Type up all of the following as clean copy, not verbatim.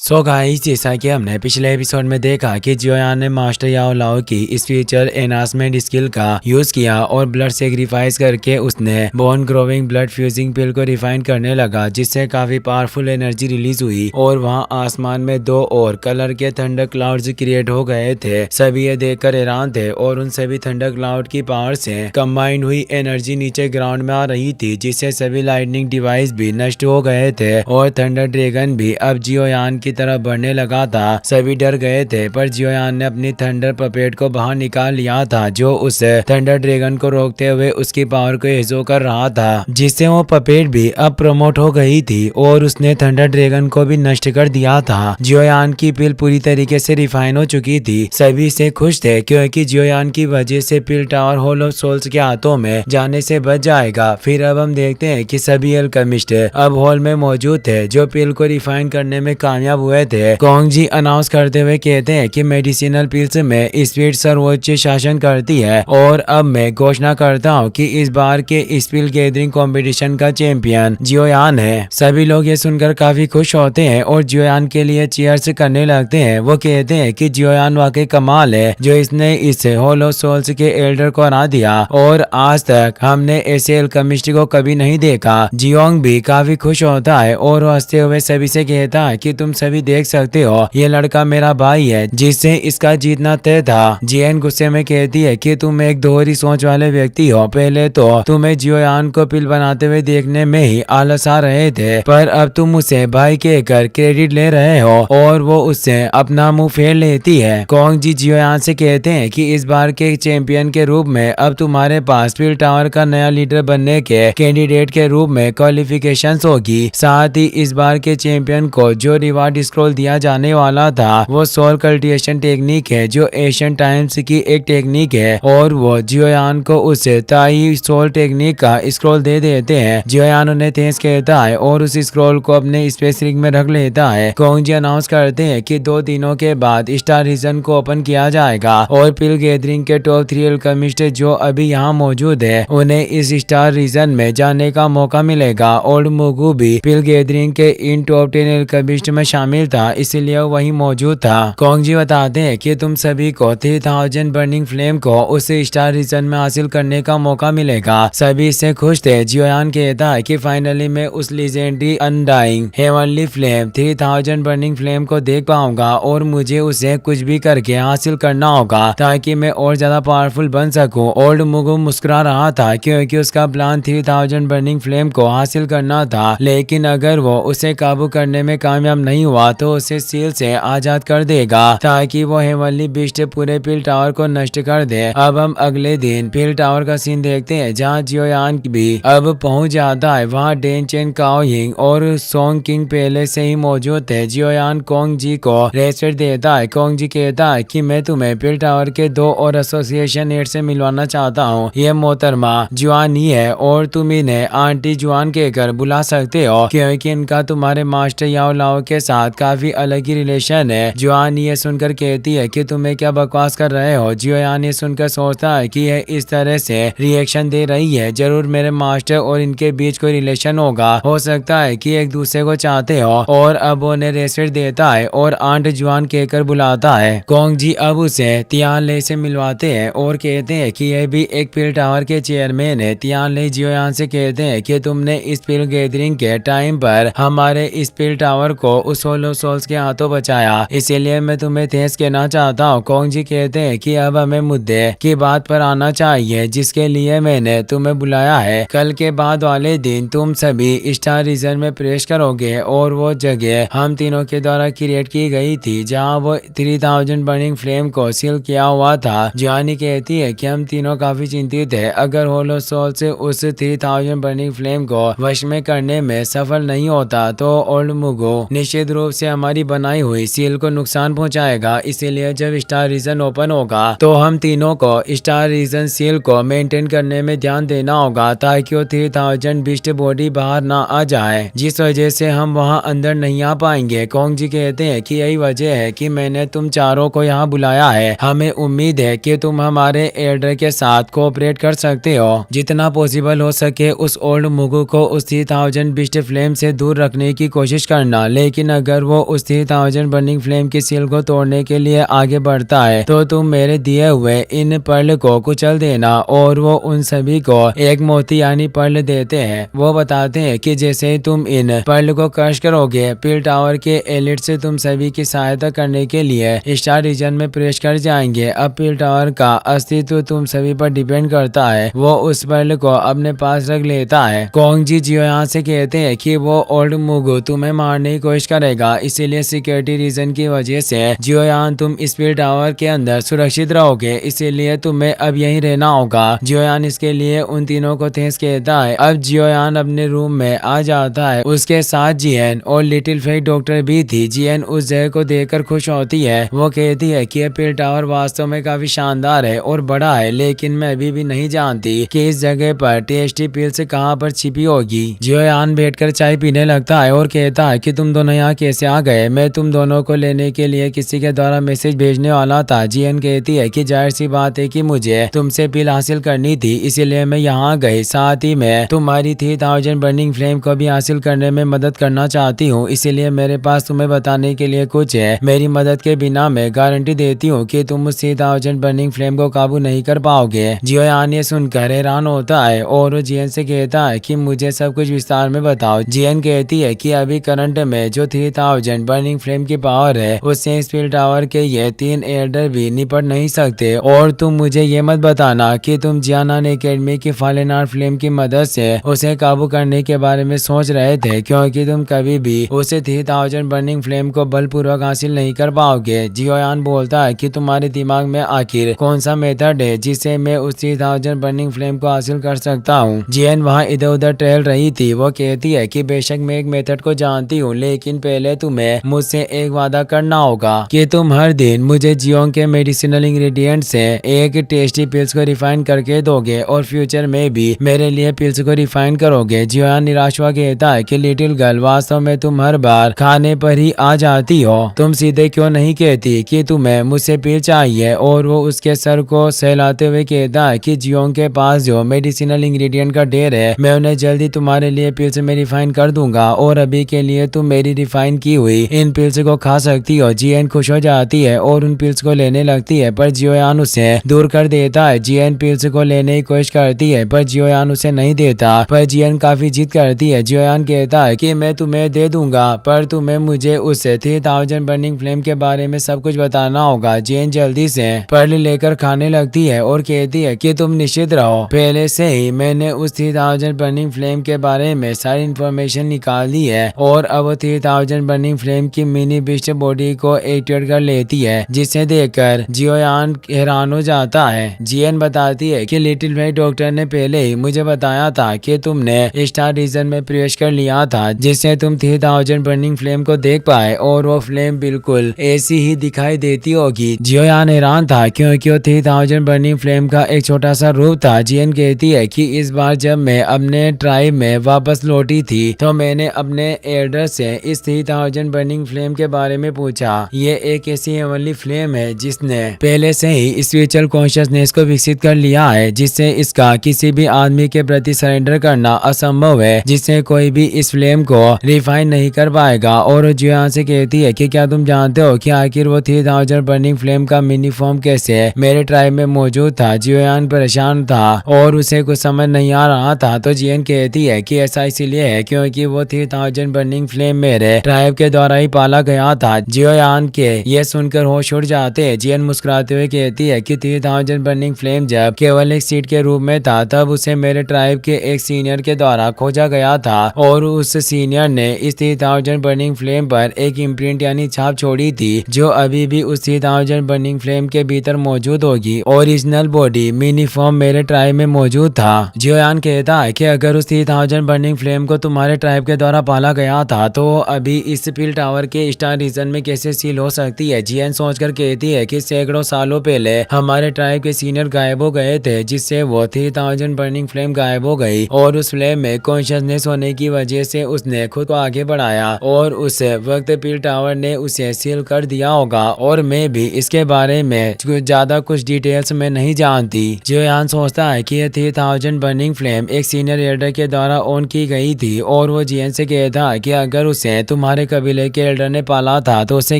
So guys, जैसा कि हमने पिछले एपिसोड में देखा कि जियोयान ने मास्टर याओ लाओ की इस फ्यूचर एनहांसमेंट स्किल का यूज किया और ब्लड सेक्रीफाइस करके उसने बोन ग्रोविंग ब्लड फ्यूजिंग पिल को रिफाइन करने लगा, जिससे काफी पावरफुल एनर्जी रिलीज हुई और वहाँ आसमान में दो और कलर के थंडर क्लाउड्स क्रिएट हो गए थे। सभी ये देखकर हैरान थे और उन सभी थंडर क्लाउड की पावर से कंबाइंड हुई एनर्जी नीचे ग्राउंड में आ रही थी, जिससे सभी लाइटनिंग डिवाइस भी नष्ट हो गए थे और थंडर ड्रैगन भी अब जियोयान की तरफ बढ़ने लगा था। सभी डर गए थे, पर जियोयान ने अपनी थंडर पपेट को बाहर निकाल लिया था, जो उस थंडर ड्रैगन को रोकते हुए उसकी पावर को एजो कर रहा था, जिससे वो पपेट भी अब प्रमोट हो गई थी और उसने थंडर ड्रैगन को भी नष्ट कर दिया था। जियोयान की पिल पूरी तरीके से रिफाइन हो चुकी थी। सभी से खुश थे क्योंकि जियोयान की वजह से पिल टावर हॉल ऑफ सोल्स के हाथों में जाने से बच जाएगा। फिर अब हम देखते हैं कि सभी अल्केमिस्ट अब हॉल में मौजूद थे जो पिल को रिफाइन करने में कामयाब हुए थे। कोंग जी अनाउंस करते हुए कहते हैं कि मेडिसिनल पिल्स में स्पीड सर्वोच्च शासन करती है और अब मैं घोषणा करता हूँ कि इस बार के स्पिल गैदरिंग कंपटीशन का चैंपियन जियोयान है। सभी लोग ये सुनकर काफी खुश होते हैं और जियोयान के लिए चीयर्स करने लगते हैं। वो कहते हैं कि जियोयान वाकई कमाल है जो इसने इस हॉल ऑफ सोल्स के एल्डर को हरा दिया और आज तक हमने ऐसे अल्केमिस्ट को कभी नहीं देखा। जियोंग भी काफी खुश होता है और वो हंसते हुए सभी से कहता है कि तुम सभी देख सकते हो ये लड़का मेरा भाई है जिससे इसका जीतना तय था। जियन गुस्से में कहती है कि तुम एक दोहरी सोच वाले व्यक्ति हो। पहले तो तुम्हें जियोयान को पिल बनाते हुए देखने में ही आलस आ रहे थे, पर अब तुम उसे भाई कहकर क्रेडिट ले रहे हो और वो उससे अपना मुंह फेर लेती है। कोंग जी जियोयान से कहते हैं कि इस बार के चैंपियन के रूप में अब तुम्हारे पास पिल टावर का नया लीडर बनने के कैंडिडेट के रूप में क्वालिफिकेशंस होगी। साथ ही इस बार के चैंपियन को जो रिवार्ड स्क्रॉल दिया जाने वाला था वो सोल कल्टिवेशन टेक्निक है जो एशियन टाइम्स की एक टेक्निक है और वो जियोयान को उस ताई सोल टेक्निक का स्क्रॉल दे देते हैं। जियोयान उन्हें थैंक्स कहता है और उस स्क्रॉल को अपने स्पेस रिंग में रख लेता है। कोंग जी अनाउंस करते हैं कि 2 दिनों के बाद स्टार रीजन को ओपन किया जाएगा और पिल गैदरिंग के टॉप 3 अल्केमिस्ट जो अभी यहाँ मौजूद है उन्हें इस स्टार रीजन में जाने का मौका मिलेगा। ओल्ड मुगू भी पिल गैदरिंग के इन टॉप 10 अल्केमिस्ट में शामिल था, इसलिए वही मौजूद था। कोंग जी बताते हैं कि तुम सभी को 3000 बर्निंग फ्लेम को उस स्टार रीजन में हासिल करने का मौका मिलेगा। सभी इससे खुश थे। जियोयान कहता है कि फाइनली मैं उस legendary undying heavenly flame 3000 burning flame को देख पाऊंगा और मुझे उसे कुछ भी करके हासिल करना होगा ताकि मैं और ज्यादा पावरफुल बन सकूं। ओल्ड मुगु मुस्कुरा रहा था क्योंकि उसका प्लान 3000 बर्निंग फ्लेम को हासिल करना था, लेकिन अगर वो उसे काबू करने में कामयाब नहीं हुआ तो उसे सील से आजाद कर देगा ताकि वो हेवनली बीस्ट पूरे पिल टावर को नष्ट कर दे। अब हम अगले दिन पिल टावर का सीन देखते हैं जहाँ जियोयान भी अब पहुंच जाता है। वहाँ डेन चेन काओ हिंग और सोंग किंग पहले से ही मौजूद थे। जियोयान कोंग जी को रेस्पेक्ट देता है। कोंग जी कहता है कि मैं तुम्हें पिल टावर के 2 और एसोसिएशन हेड से मिलवाना चाहता हूँ। ये मोहतरमा जुआन ही है और तुम इन्हें आंटी जुआन कहकर बुला सकते हो क्योंकि इनका तुम्हारे मास्टर याओ लाओ के साथ काफी अलग ही रिलेशन है। जुआन ये सुनकर कहती है कि तुम्हें क्या बकवास कर रहे हो। जियोयान ये सुनकर सोचता है कि यह इस तरह से रिएक्शन दे रही है, जरूर मेरे मास्टर और इनके बीच कोई रिलेशन होगा। हो सकता है कि एक दूसरे को चाहते हो और अब उन्हें रेस्पेक्ट देता है और आंट जुआन कहकर बुलाता है। कोंग जी अब उसे तियान ले से मिलवाते हैं और कहते हैं कि यह भी एक पिल टावर के चेयरमैन है। तियान ले जियोयान से कहते हैं कि तुमने इस पिल गैदरिंग के टाइम पर हमारे इस पिल टावर को उस हॉल ऑफ सोल्स के हाथों बचाया, इसीलिए मैं तुम्हें थैंक्स कहना चाहता हूँ। कोंग जी कहते हैं कि अब हमें मुद्दे की बात पर आना चाहिए जिसके लिए मैंने तुम्हें बुलाया है। कल के बाद वाले दिन तुम सभी स्टार रीजन में प्रवेश करोगे और वो जगह हम तीनों के द्वारा क्रिएट की गई थी जहाँ वो 3000 बर्निंग फ्लेम को सील किया हुआ था। जानी कहती है कि हम तीनों काफी चिंतित है। अगर हॉल ऑफ सोल्स से उस 3000 बर्निंग फ्लेम को वश में करने में सफल नहीं होता तो ओल्ड मुगो निश्चित रूप से हमारी बनाई हुई सील को नुकसान पहुंचाएगा। इसीलिए जब स्टार रीजन ओपन होगा तो हम तीनों को स्टार रीजन सील को मेंटेन करने में ध्यान देना होगा ताकि वो 3000 बिस्ट बॉडी बाहर ना आ जाए, जिस वजह से हम वहां अंदर नहीं आ पाएंगे। कोंग जी कहते हैं कि यही वजह है कि मैंने तुम चारों को यहाँ बुलाया है। हमें उम्मीद है कि तुम हमारे एल्डर के साथ कोऑपरेट कर सकते हो। जितना पॉसिबल हो सके उस ओल्ड मुगु को उस 3000 बिस्ट फ्लेम से दूर रखने की कोशिश करना, लेकिन अगर अगर वो उस 3000 बर्निंग फ्लेम की सील को तोड़ने के लिए आगे बढ़ता है तो तुम मेरे दिए हुए इन पर्ल को कुचल देना। और वो उन सभी को एक मोती यानी पर्ल देते हैं। वो बताते हैं कि जैसे ही तुम इन पर्ल को क्रश करोगे, पील टावर के एलिट से तुम सभी की सहायता करने के लिए स्टार रीजन में प्रवेश कर जाएंगे। अब पील टावर का अस्तित्व तुम सभी पर डिपेंड करता है। वो उस पर्ल को अपने पास रख लेता है। कोंग जी जियोयान से कहते हैं कि वो ओल्ड मुगु तुम्हें मारने की कोशिश करेगा, इसीलिए सिक्योरिटी रीजन की वजह से जियोयान तुम इस पील टावर के अंदर सुरक्षित रहोगे, इसीलिए तुम्हें अब यहीं रहना होगा। जियोयान इसके लिए उन तीनों को थैंक्स कहता है। अब जियोयान अपने रूम में आ जाता है। उसके साथ जियन और लिटिल फेक डॉक्टर भी थी। जियन उस जगह को देखकर खुश होती है। वो कहती है कि पील टावर वास्तव में काफी शानदार है और बड़ा है, लेकिन मैं अभी भी नहीं जानती कि इस जगह पर टेस्टी पिल्स कहाँ पर छिपी होगी। जियोयान बैठकर चाय पीने लगता है और कहता है कि तुम दोनों यहाँ कैसे आ गए? मैं तुम दोनों को लेने के लिए किसी के द्वारा मैसेज भेजने वाला था। जियन कहती है कि जाहिर सी बात है कि मुझे तुमसे पिल हासिल करनी थी, इसीलिए मैं यहाँ गई। साथ ही मैं तुम्हारी 3000 बर्निंग फ्लेम को भी हासिल करने में मदद करना चाहती हूँ, इसीलिए मेरे पास तुम्हें बताने के लिए कुछ है। मेरी मदद के बिना मैं गारंटी देती हूँ कि तुम उस 3000 बर्निंग फ्लेम को काबू नहीं कर पाओगे। जियोयान ये सुनकर हैरान होता है और वो जियन से कहता है कि मुझे सब कुछ विस्तार में बताओ। जियन कहती है कि अभी करंट में जो 3000 बर्निंग फ्लेम की पावर है, उससे इस पील टावर के ये 3 एल्डर भी निपट नहीं सकते। और तुम मुझे ये मत बताना कि तुम जियानान एकेडमी की फालन आर्ट फ्लेम की मदद से उसे काबू करने के बारे में सोच रहे थे, क्योंकि तुम कभी भी उसे 3000 बर्निंग फ्लेम को बलपूर्वक हासिल नहीं कर पाओगे। जियोयान बोलता है कि तुम्हारे दिमाग में आखिर कौन सा मेथड है जिससे मैं उस 3000 बर्निंग फ्लेम को हासिल कर सकता हूँ। जियन वहाँ इधर उधर टहल रही थी। वो कहती है कि बेशक मैं एक मेथड को जानती हूँ, लेकिन पहले तुम्हें मुझसे एक वादा करना होगा कि तुम हर दिन मुझे जियोंग के मेडिसिनल इंग्रेडिएंट से एक टेस्टी पिल्स को रिफाइन करके दोगे और फ्यूचर में भी मेरे लिए पिल्स को रिफाइन करोगे। जियोयान निराश हुआ कहता है कि लिटिल गर्ल, वास्तव में तुम हर बार खाने पर ही आ जाती हो। तुम सीधे क्यों नहीं कहती कि तुम्हें मुझसे पिल चाहिए? और वो उसके सर को सहलाते हुए कहता है कि जियोंग के पास जो मेडिसिनल इंग्रेडिएंट का ढेर है, मैं उन्हें जल्दी तुम्हारे लिए पिल्स में रिफाइन कर दूंगा और अभी के लिए तुम मेरी रिफाइन की हुई इन पिल्स को खा सकती हो। जियन खुश हो जाती है और उन पिल्स को लेने लगती है, पर जियोयान उसे दूर कर देता है। जियन पिल्स को लेने की कोशिश करती है पर जियोयान उसे नहीं देता, पर जियन काफी जिद करती है। जियोयान कहता है कि मैं तुम्हें दे दूंगा, पर तुम्हें मुझे उस 3000 बर्निंग फ्लेम के बारे में सब कुछ बताना होगा। जियन जल्दी से पर्ल लेकर खाने लगती है और कहती है कि तुम निश्चित रहो, पहले से ही मैंने उस 3000 बर्निंग फ्लेम के बारे में सारी इंफॉर्मेशन निकाल दी है। और अब 3000 बर्निंग फ्लेम की मिनी बिस्ट बॉडी को एक्टिवेट कर लेती है, जिसे देखकर जियोयान हैरान हो जाता है। जियन बताती है कि लिटिल फेक डॉक्टर ने पहले ही मुझे बताया था कि तुमने स्टार रीजन में प्रवेश कर लिया था, जिससे तुम 3000 बर्निंग फ्लेम को देख पाए और वो फ्लेम बिल्कुल ऐसी ही दिखाई देती होगी। जियोयान हैरान था क्योंकि वो 3000 बर्निंग फ्लेम का एक छोटा सा रूप था। जियन कहती है कि इस बार जब मैं अपने ट्राइब में वापस लौटी थी तो मैंने अपने एल्डर से इस 3000 बर्निंग फ्लेम के बारे में पूछा। ये एक ऐसी हेवनली फ्लेम है जिसने पहले से ही स्पिरिचुअल कॉन्शियसनेस को विकसित कर लिया है, जिससे इसका किसी भी आदमी के प्रति सरेंडर करना असंभव है, जिससे कोई भी इस फ्लेम को रिफाइन नहीं कर पाएगा। और जियोयान से कहती है कि क्या तुम जानते हो कि आखिर वो 3000 बर्निंग फ्लेम का मिनी फॉर्म कैसे मेरे ट्राइब में मौजूद था? जियोयान परेशान था और उसे कुछ समझ नहीं आ रहा था। तो जियन कहती है कि ऐसा इसीलिए है क्योंकि वो 3000 बर्निंग फ्लेम मेरे ट्राइब के द्वारा ही पाला गया था। जियोयान के ये सुनकर होश उड़ जाते हैं। जियन मुस्कुराते हुए कहती है कि 3000 बर्निंग फ्लेम जब केवल एक सीड के रूप में था, तब उसे मेरे ट्राइब के एक सीनियर के द्वारा खोजा गया था और उस सीनियर ने इस 3000 बर्निंग फ्लेम पर एक इम्प्रिंट यानी छाप छोड़ी थी, जो अभी भी उस 3000 बर्निंग फ्लेम के भीतर मौजूद होगी। ओरिजिनल बॉडी मिनी फॉर्म मेरे ट्राइब में मौजूद था। जियोयान कहता है कि अगर उस 3000 बर्निंग फ्लेम को तुम्हारे ट्राइब के द्वारा पाला गया था तो अभी इस पील टावर के स्टार रीजन में कैसे सील हो सकती है? जियन सोचकर कहती है कि सैकड़ों सालों पहले हमारे ट्राइब के सीनियर गायब हो गए थे, जिससे वो 3000 बर्निंग फ्लेम गायब हो गई और उस फ्लेम में कॉन्शियसनेस होने की वजह से उसने खुद को आगे बढ़ाया और उस वक्त पील टावर ने उसे सील कर दिया होगा। और मैं भी इसके बारे में ज्यादा कुछ डिटेल्स में नहीं जानती। जियोयान सोचता है कि ये 3000 बर्निंग फ्लेम एक सीनियर एल्डर के द्वारा ऑन की गई थी और वो जियन से कहता है कि अगर उसे तुम्हारे पूरे कबीले के एल्डर ने पाला था तो उसे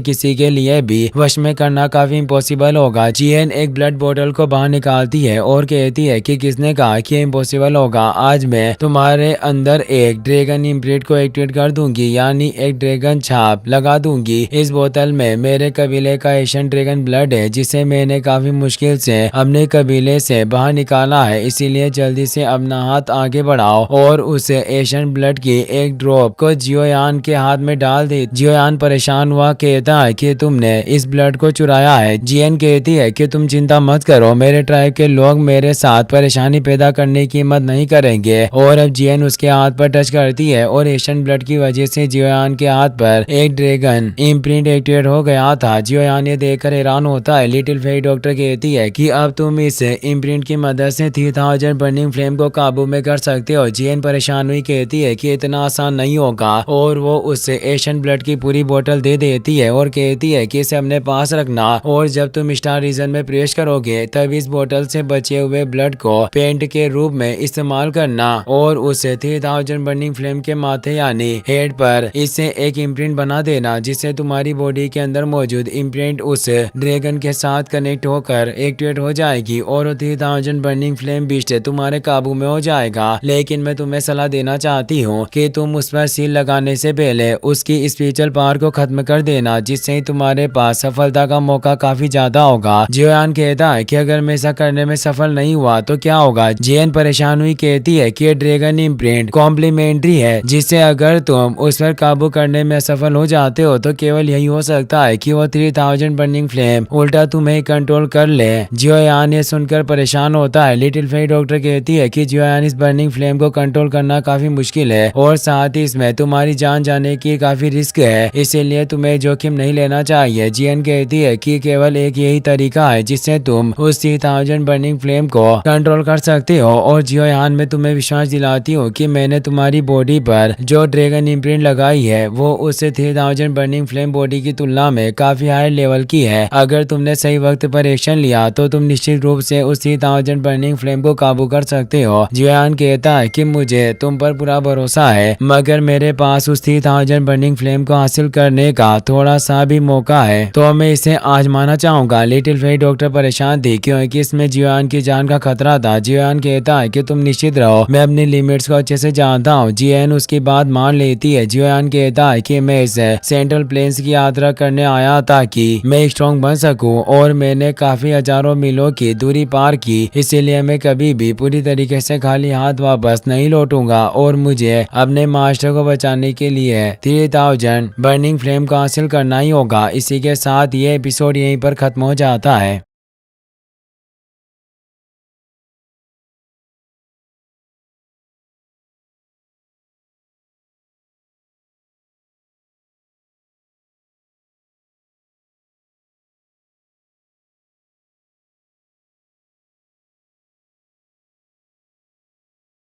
किसी के लिए भी वश में करना काफी इम्पॉसिबल होगा। जियन एक ब्लड बोतल को बाहर निकालती है और कहती है कि किसने कहा कि इम्पॉसिबल होगा। आज मैं तुम्हारे अंदर एक ड्रैगन इम्प्रिंट को एक्टिवेट कर दूंगी, यानी एक ड्रैगन छाप लगा दूंगी। इस बोतल में मेरे कबीले का एशियन ड्रैगन ब्लड है जिसे मैंने काफी मुश्किल से अपने कबीले से बाहर निकाला है, इसीलिए जल्दी से अपना हाथ आगे बढ़ाओ और उस एशियन ब्लड की एक ड्रॉप को जियोयान के हाथ में डाल दे। जियोयान परेशान हुआ कहता है कि तुमने इस ब्लड को चुराया है। जियन कहती है कि तुम चिंता मत करो, मेरे ट्राइब के लोग मेरे साथ परेशानी पैदा करने की हिम्मत नहीं करेंगे। और अब जियन उसके हाथ पर टच करती है और एशियन ब्लड की वजह से जियोयान के हाथ पर एक ड्रैगन इम्प्रिंट एक्टिवेट हो गया था। जियोयान ये देखकर हैरान होता है। लिटिल फेरी डॉक्टर कहती है कि अब तुम इस इम्प्रिंट की मदद से 3000 बर्निंग फ्लेम को काबू में कर सकते हो। जियन परेशान हुई कहती है कि इतना आसान नहीं होगा और वो उस एशियन ब्लड की पूरी बोतल दे देती है और कहती है कि इसे अपने पास रखना और जब तुम स्टार रीजन में प्रवेश करोगे तब इस बोतल से बचे हुए ब्लड को पेंट के रूप में इस्तेमाल करना और उस 3000 बर्निंग फ्लेम के माथे यानी हेड पर इससे एक इम्प्रिंट बना देना जिससे तुम्हारी बॉडी के अंदर मौजूद इम्प्रिंट उस ड्रैगन के साथ कनेक्ट होकर एक्टिवेट हो जाएगी और 3000 बर्निंग फ्लेम बीस्ट तुम्हारे काबू में हो जाएगा। लेकिन मैं तुम्हें सलाह देना चाहती हूँ कि तुम उस पर सील लगाने से पहले उसकी स्पिरिचुअल पावर को खत्म कर देना, जिससे तुम्हारे पास सफलता का मौका काफी ज्यादा होगा। जियोयान कहता है कि अगर मैं ऐसा करने में सफल नहीं हुआ तो क्या होगा। जियन परेशान हुई कहती है कि ड्रैगन इम्प्रिंट कॉम्प्लीमेंट्री है, जिससे अगर तुम उस पर काबू करने में असफल हो जाते हो तो केवल यही हो सकता है कि वो 3000 बर्निंग फ्लेम उल्टा तुम्हें कंट्रोल कर ले। जियोयान ये सुनकर परेशान होता है। लिटिल फेरी डॉक्टर कहती है कि जियोयान इस बर्निंग फ्लेम को कंट्रोल करना काफी मुश्किल है और साथ ही इसमें तुम्हारी जान जाने की काफी रिस्क है, इसीलिए तुम्हें जोखिम नहीं लेना चाहिए। जियन कहती है कि केवल एक यही तरीका है जिससे तुम उस 3000 बर्निंग फ्लेम को कंट्रोल कर सकते हो और जियोयान मैं तुम्हें विश्वास दिलाती हूँ कि मैंने तुम्हारी बॉडी पर जो ड्रैगन इम्प्रिंट लगाई है वो उस 3000 बर्निंग फ्लेम बॉडी की तुलना में काफी हाई लेवल की है। अगर तुमने सही वक्त पर एक्शन लिया तो तुम निश्चित रूप से उस 3000 बर्निंग फ्लेम को काबू कर सकते हो। जियोयान कहता है कि मुझे तुम पर पूरा भरोसा है, मगर मेरे पास उस 3000 बर्निंग फ्लेम को हासिल करने का थोड़ा सा भी मौका है तो मैं इसे आजमाना चाहूंगा। लिटिल फेरी डॉक्टर परेशान थी क्योंकि इसमें जियोयान की जान का खतरा था। जियोयान कहता है कि तुम निश्चित रहो, मैं अपनी लिमिट्स को अच्छे से जानता हूँ। जियन उसकी बात मान लेती है। जियोयान कहता है कि मैं इस सेंट्रल प्लेन्स की यात्रा करने आया ताकि मैं स्ट्रॉन्ग बन सकूं और मैंने काफी हजारों मीलों की दूरी पार की, इसीलिए मैं कभी भी पूरी तरीके से खाली हाथ वापस नहीं लौटूंगा और मुझे अपने मास्टर को बचाने के लिए 3000 बर्निंग फ्लेम को हासिल करना ही होगा। इसी के साथ ये एपिसोड यहीं पर खत्म हो जाता है।